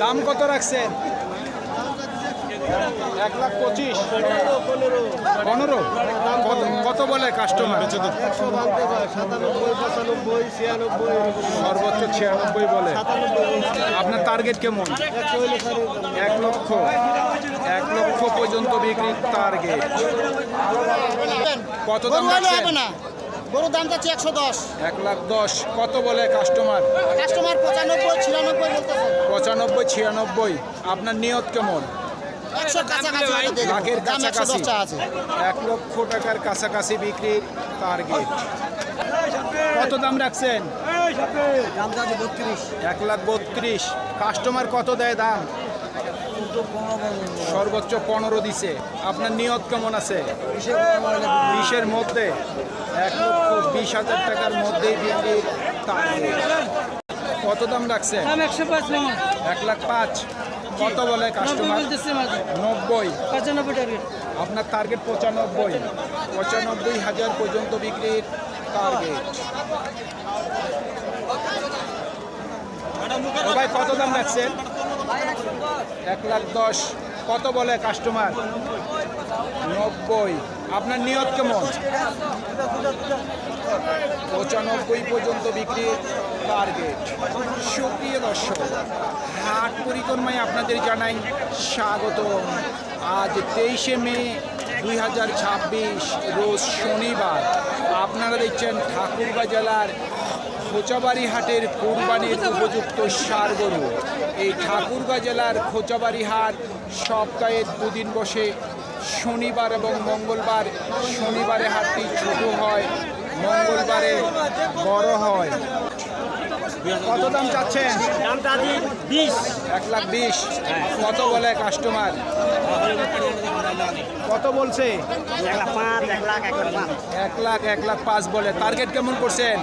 দাম কত রাখছেন? 1,25,000। 15 কত বলে কাস্টমার? সর্বোচ্চ 96 বলে। আপনার টার্গেট কেমন? 1 লক্ষ পর্যন্ত বিক্রি টার্গেট। কত দাম রাখছেন? গরুর দাম যাচ্ছে 110। 1,10,000 কত বলে কাস্টমার? কাস্টমার 95-96 বলতেছে। 95-96। আপনার নিয়ত কেমন? 100 কাছাকাছি লাখের দাম কাছাকাছি 110 আছে। 1 লক্ষ টাকার কাছাকাছি বিক্রির টার্গেট। কত দাম রাখছেন? দাম যাচ্ছে 32। 1,32,000। কাস্টমার কত দেয় দাম? সর্বোচ্চ 15 দিছে। আপনার নিয়ত কেমন আছে? 20-এর মধ্যে। 1,20,000 টাকার মধ্যেই বিক্রির টার্গেট। কত দাম রাখছেন? 1,05,000। কত বলে কাস্টমার? 90। 95 টার্গেট। আপনার টার্গেট 95,000 পর্যন্ত বিক্রির টার্গেট। ভাই কত দাম রাখছেন? 1,10,000। কত বলে কাস্টমার? 90। আপনার নিয়ত কেমন? 95 পর্যন্ত বিক্রির টার্গেট। সুপ্রিয় দর্শক, হাট পরিক্রমায় আপনাদের জানাই স্বাগত। আজ 23শে মে 2026 রোজ শনিবার। আপনারা দেখছেন ঠাকুরগাঁ জেলার খোঁচাবাড়ি হাটের কুরবানির উপযুক্ত ষাঁড় গরু। এই ঠাকুরগাঁ জেলার খোঁচাবাড়ি হাট সপ্তাহে 2 দিন বসে, শনিবার এবং মঙ্গলবার। শনিবারে হাটটি ছোট হয়, মঙ্গলবারে বড় হয়। কত দাম চাচ্ছেন? দাম চাচ্ছি 20। 1,20,000। কত বলে কাস্টমার? কত বলছে? 1,05,000, 1,05,000। 1,05,000 বলে। টার্গেট কেমন করছেন?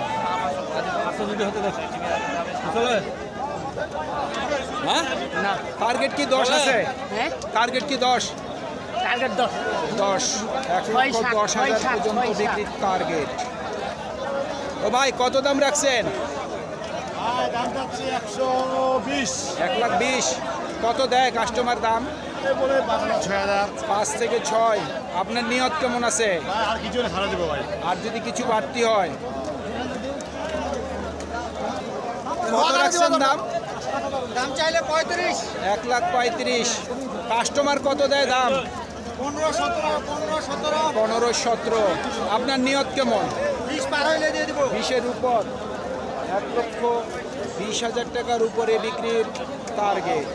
না, টার্গেট কি 10 আছে? হ্যাঁ, টার্গেট কি 10? টার্গেট 10। 10। 1,10,000 পর্যন্ত বিক্রির টার্গেট। ও ভাই কত দাম রাখছেন? দাম যাচ্ছে 120। 1,20,000। কত দেয় কাস্টমার দাম? বলে 6,000। 5 থেকে 6। আপনার নিয়ত কেমন আছে? আর কিছু হলে ছাড়া দেবো ভাই। আর যদি কিছু বাড়তি হয়? কত রাখছেন দাম? দাম চাইলে 35। 1,35,000। কাস্টমার কত দেয় দাম? 15-17। আপনার নিয়ত কেমন? 20 পার হইলে দিয়ে দিব। 20-এর উপর। 1,20,000 টাকার উপরে বিক্রির টার্গেট।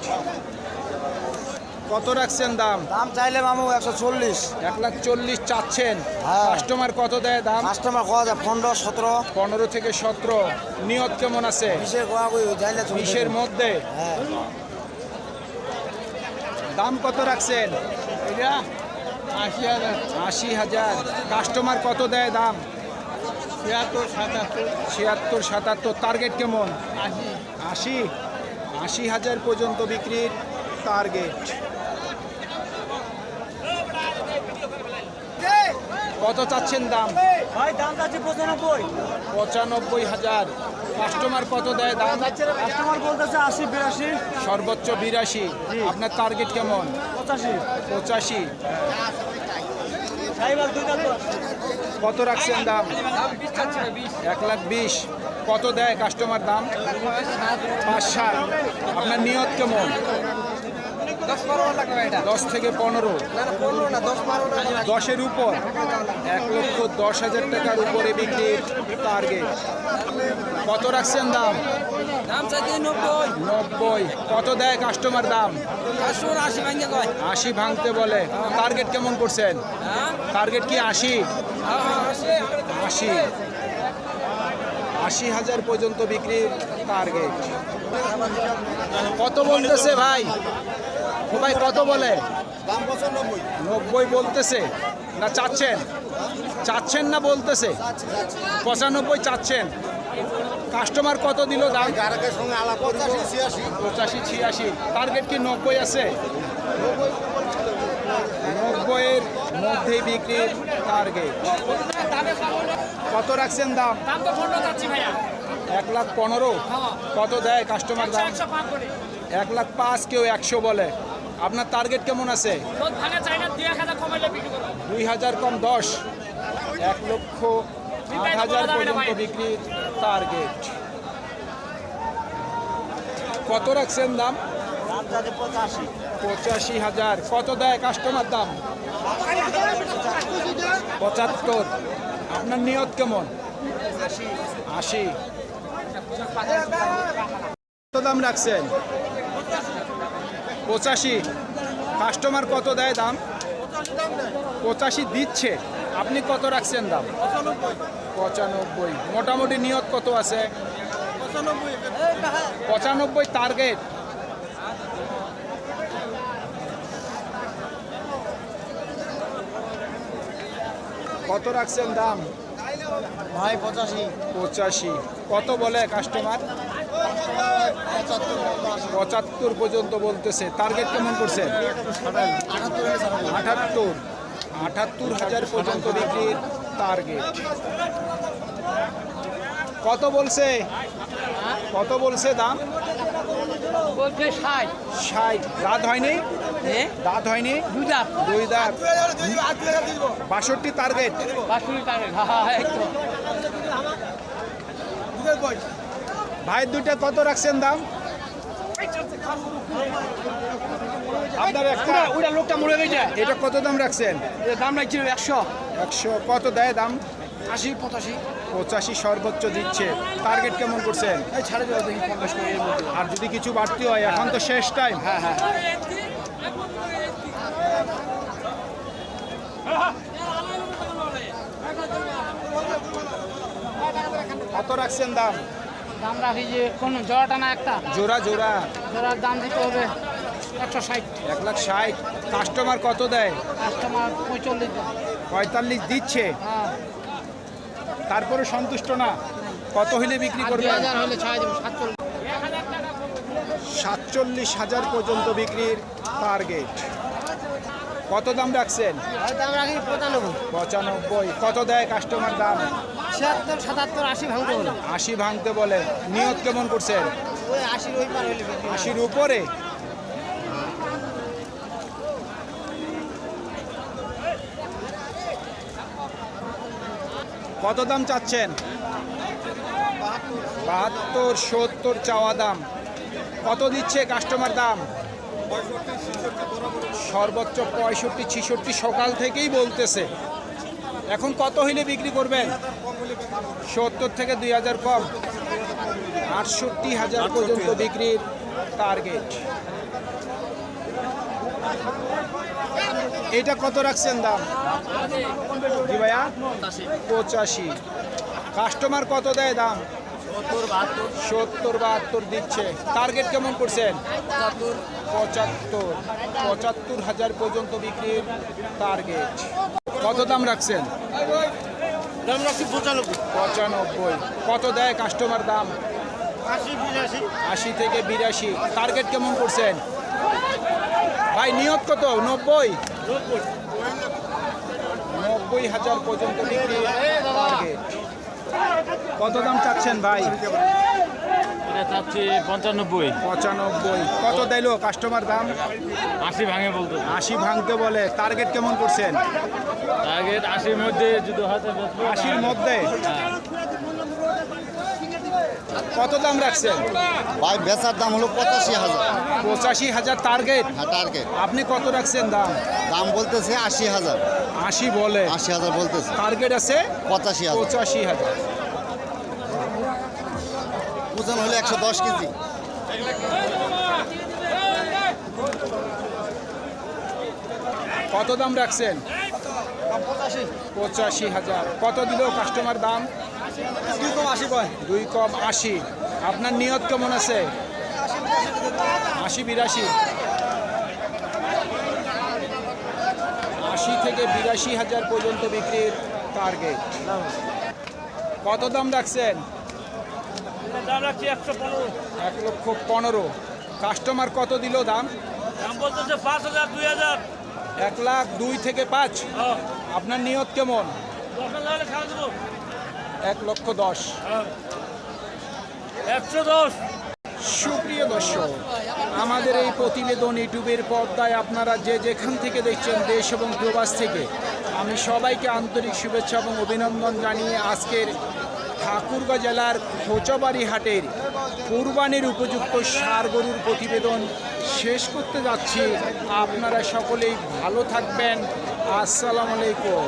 কত রাখছেন দাম? দাম চাইলে মামু 140। 1,40,000 চাচ্ছেন। হ্যাঁ। কাস্টমার কত দেয় দাম? কাস্টমার কোয়া যায় 15-17। 15 থেকে 17। নিয়ত কেমন আছে? 20-এর কোয়া কই যাইলে 20-এর মধ্যে। হ্যাঁ। দাম কত রাখছেন? এটা 80,000। 80,000। কাস্টমার কত দেয় দাম? 76-77। 76-77। টার্গেট কেমন? 80। 80,000 পর্যন্ত বিক্রির টার্গেট। কত চাচ্ছেন দাম? ভাই দাম যাচ্ছে 95। 95,000। কাস্টমার কত দেয় দাম? কাস্টমার বলতেছে 80-82। সর্বোচ্চ 82। আপনার টার্গেট কেমন? 85। 85। সাইবার 2 দাম। কত রাখছেন দাম? 1,20,000। কত দেয় কাস্টমার দাম? 5-7। আপনার নিয়ত কেমন? 10 থেকে 15। 10-এর উপর। 1,10,000 টাকার উপরে বিক্রির টার্গেট। কত রাখছেন দাম? দাম চাইতে 90। 90। কত দেয় কাস্টমার দাম? 80 ভাঙে কয়। 80 ভাঙতে বলে। টার্গেট কেমন করছেন? টার্গেট কি 80? 80। 80,000 পর্যন্ত বিক্রির টার্গেট। কত বলতেছে ভাই? ও ভাই কত বলে? দাম 95। 90 বলতেছে না চাচ্ছেন? চাচ্ছেন না বলতেছে? 95 চাচ্ছেন। কাস্টমার কত দিল দাম? গ্রাহকের সঙ্গে আলাপ 85-86। 85-86। টার্গেট কি 90 আছে? 90-এর মধ্যেই বিক্রির টার্গেট। কত রাখছেন দাম? দাম তো 15 যাচ্ছে ভাইয়া। 1,15,000 কত দেয় কাস্টমার দাম? 1,05,000 কেউ 100 বলে। আপনার টার্গেট কেমন আছে? 2,000 কম 10, 1,08,000 পর্যন্ত বিক্রির টার্গেট। কত রাখছেন দাম? দাম চাচ্ছে 85। 85,000 কত দেয় কাস্টমার দাম? 75। আপনার নিয়ত কেমন? 80। কত দাম রাখছেন? 85। কাস্টমার কত দেয় দাম? 85 দিচ্ছে। আপনি কত রাখছেন দাম? 95। মোটামুটি নিয়ত কত আছে? 95 টার্গেট। কত রাখছেন দাম? ভাই 85। 85। কত বলে কাস্টমার? 75 পর্যন্ত বলতেছে। টার্গেট কেমন করছেন? 78,000 পর্যন্ত বিক্রির টার্গেট। কত বলছে? কত বলছে দাম? বলছে 60। 60। দাঁত হয়নি? দাঁত হয়নি? 2 দাঁত। 2 দাঁত। 62 টার্গেট। 65 টার্গেট। হ্যাঁ একটু। ভাই দুইটা কত রাখছেন দাম? আপনার একটা ওইটা লোকটা মরে গেছে। এটা কত দাম রাখছেন? এর দাম লাগছিল 100। 100। কত দেয় দাম? 80 85। 85 সর্বোচ্চ দিচ্ছে। টার্গেট কেমন করছেন? এই ছাড়ে দেওয়া দেখি 50 করে এর মধ্যে। আর যদি কিছু বাড়তি হয়, এখন তো শেষ টাইম। হ্যাঁ হ্যাঁ। কত রাখছেন দাম? দাম রাখি যে কোন জোড়াটা না একটা জোড়া জোড়া জোড়ার দাম দিতে হবে 160। 1,60,000। কাস্টমার কত দেয়? কাস্টমার 45 দেয়। 45 দিচ্ছে। হ্যাঁ তারপরে সন্তুষ্ট না? কত হইলে বিক্রি আর করবেন? 2000 হলে ছাড় দেবো 47। 47,000 পর্যন্ত বিক্রির টার্গেট। কত দাম রাখছেন? দাম রাখি 95। 95। কত দেয় কাস্টমার দাম? 76 77 80 ভাঙতে হলো। 80 ভাঙতে বলে। নিয়ত কেমন করছেন? ওই 80 ওই পার হইলে বিক্রি। 80-র উপরে। কত দাম চাচ্ছেন? 72 70 চাওয়া দাম। কত দিচ্ছে কাস্টমার দাম? সর্বোচ্চ 65 66 সকাল থেকেই বলতেছে। এখন কত হইলে বিক্রি করবেন? 70 থেকে 2,000 কম। 68,000 পর্যন্ত বিক্রির টার্গেট। এটা কত রাখছেন দাম? জি ভাইয়া 85। কাস্টমার কত দেয় দাম? 70 72 দিচ্ছে। টার্গেট কেমন করছেন? 75,000 পর্যন্ত বিক্রির টার্গেট। কত দাম রাখছেন? দাম রাখছি 95। কত দেয় কাস্টমার দাম? 80 85। 80 থেকে 82। টার্গেট কেমন করছেন? ভাই নিয়ত কত? 90,000 পর্যন্ত বিক্রি টার্গেট। কত দাম চাচ্ছেন ভাই? এটা চাচ্ছি 95। 95। কত দিল কাস্টমার দাম? 80 ভাঙে বলতো। 80 ভাঙতে বলে। টার্গেট কেমন করছেন? টার্গেট 80-র মধ্যে যদি হাতে বেচবো। 80-র মধ্যে। হ্যাঁ। কত দাম রাখছেন? ভাই বেচার দাম হলো 85,000। 85,000 টার্গেট। হ্যাঁ টার্গেট। আপনি কত রাখছেন দাম? দাম বলতেছে 80,000। 80 বলে। 80,000 বলতেছে। টার্গেট আছে 85,000। 85,000। ওজন হলে 110 কেজি। কত দাম রাখছেন? 85,000। কত দিল কাস্টমার দাম? 2 কম 80 কয়। 2 কম 80। আপনার নিয়ত কেমন আছে? 80 82। 80 থেকে 82,000 পর্যন্ত বিক্রির টার্গেট। কত দাম রাখছেন? দাম রাখছি 115। 1,15,000। কাস্টমার কত দিল দাম? দাম বলতেছে 5,000 2,000। 1,02,000 থেকে 5। আপনার নিয়ত কেমন? 10,000 হলে ছাড় দেবো। 1,10,000। 110। সুপ্রিয় দর্শক, আমাদের এই প্রতিবেদন ইউটিউবের পর্দায় আপনারা যে যেখান থেকে দেখছেন, দেশ এবং প্রবাস থেকে, আমি সবাইকে আন্তরিক শুভেচ্ছা এবং অভিনন্দন জানিয়ে আজকের ঠাকুরগাঁও জেলার খোঁচাবাড়ি হাটের কুরবানির উপযুক্ত ষাঁড় গরুর প্রতিবেদন শেষ করতে যাচ্ছি। আপনারা সকলেই ভালো থাকবেন। আসসালামু আলাইকুম।